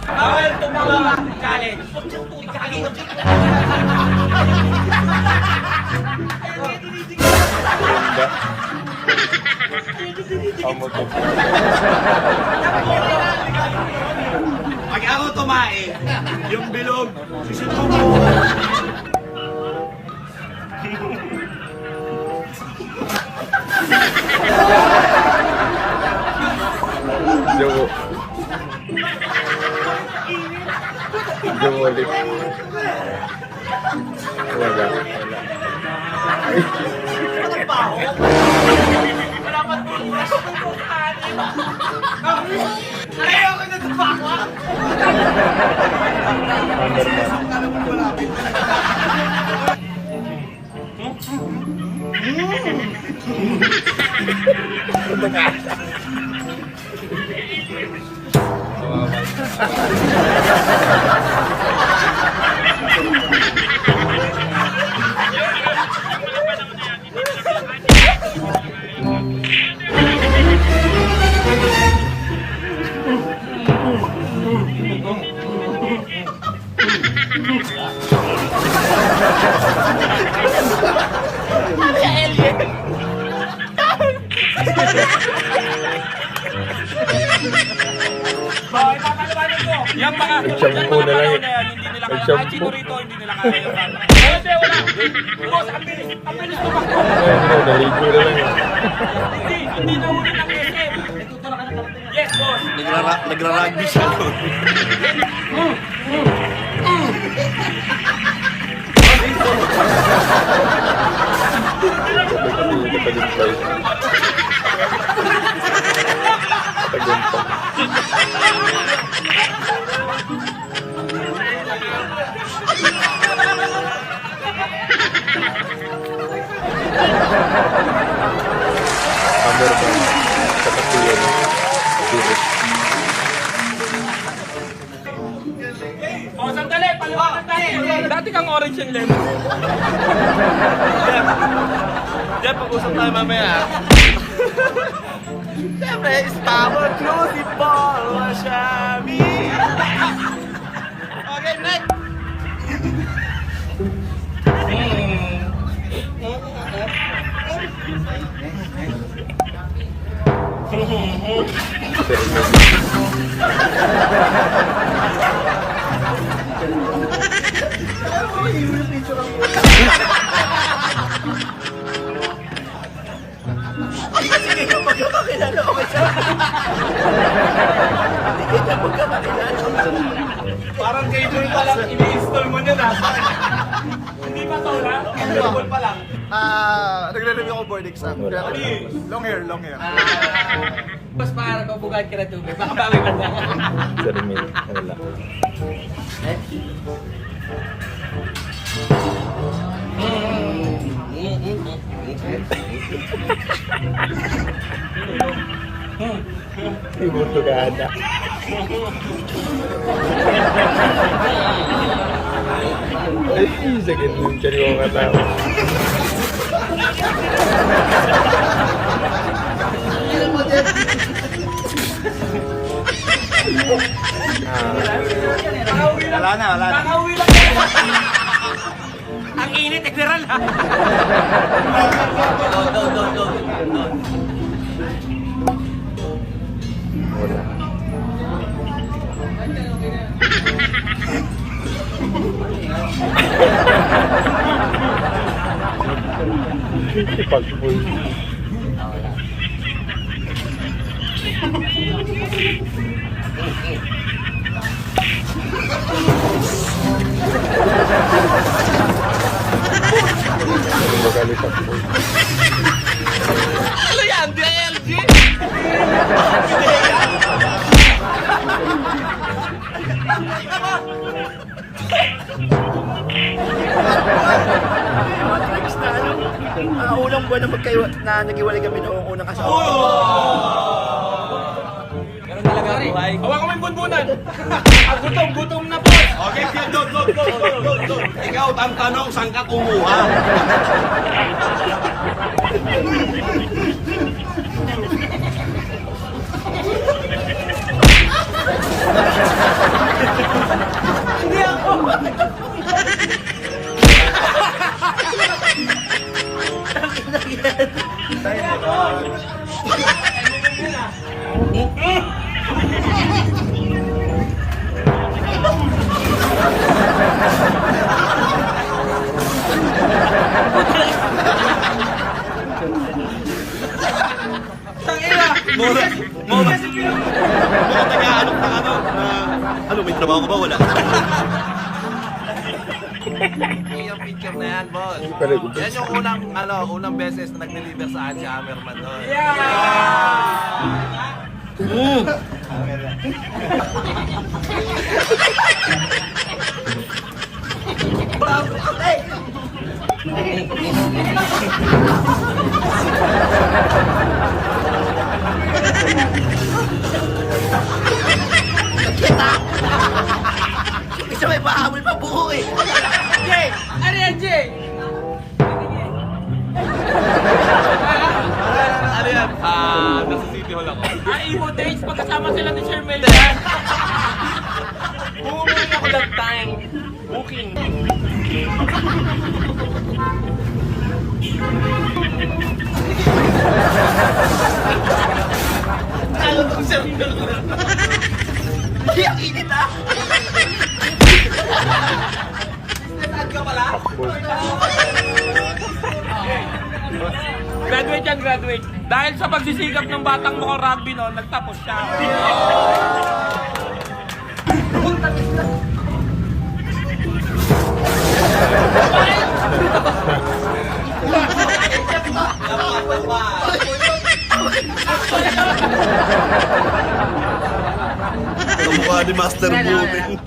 Bawal tumawa. Challenge. Pag ako tumae, yung bilog, susunod mo. Jowo. Jowo ulit. Wala. Wala pa toothbrush ko po kanin. Ayaw ko na tumakwa. Yan mga Nag-shampoo na lang. hindi nila kaya. Kahit Nag-shampoo. sino rito, hindi nila kaya yung bata. Hindi, wala. Boss, ang bilis tumakbo. Naligo na lang. Hindi na uli ng SM. Yes, boss. Nagra-rugby siya doon. Tagumpay. Tagumpay. Amber ba? Kapatuyan. Virus. Oh, sandali, paliwanag tayo. Dati kang orange and lemon. Jeff, pag-usap tayo mamaya. Siyempre, estamos crucible, Washami. Okay, next. Sige ka magkakakilala, okay siya. Sige ka magkakakilala. Parang kay Joy pa lang, ini-install mo na. Hindi pa to na? Available pa lang. Nagre-review ako board exam. Long hair. Mas para ko bugad ka na tubig. Baka bawi ka na. Cermin. Wala. Ibuto ka na. Ay, sakit yung tiyan ko katawa. Wala na. Nakauwi lang yan. Ang init, ekleral ha. Doon. Wala. Ipagpul. Ano yan? DLG? Unang buwan na nag-iwalay kami noong unang asawa. Ganun talaga ang buhay. Hawa ko may bunbunan. Gutom na po. Okay, go. Ikaw, ang tanong, saan ka kumuha? Mura. Mukhang taga-alok na ano, may trabaho ko ba? Wala. Yung picture na yan, boss. Pala ko. Yan yung unang beses na nag-deliver sa akin si Hammerman doon. Isa may pahabol pa buko eh. Jay! Ano yan, Jay? Ano yan? Nasa City Hall ako. Imo dates, pagkasama sila ni Sir Melian. Bumili ako that time. Booking. Ang init ah. Graduate yan, graduate. Dahil sa pagsisikap ng batang mukhang rugby noon, nagtapos siya. Ang mukha ni Master Booting.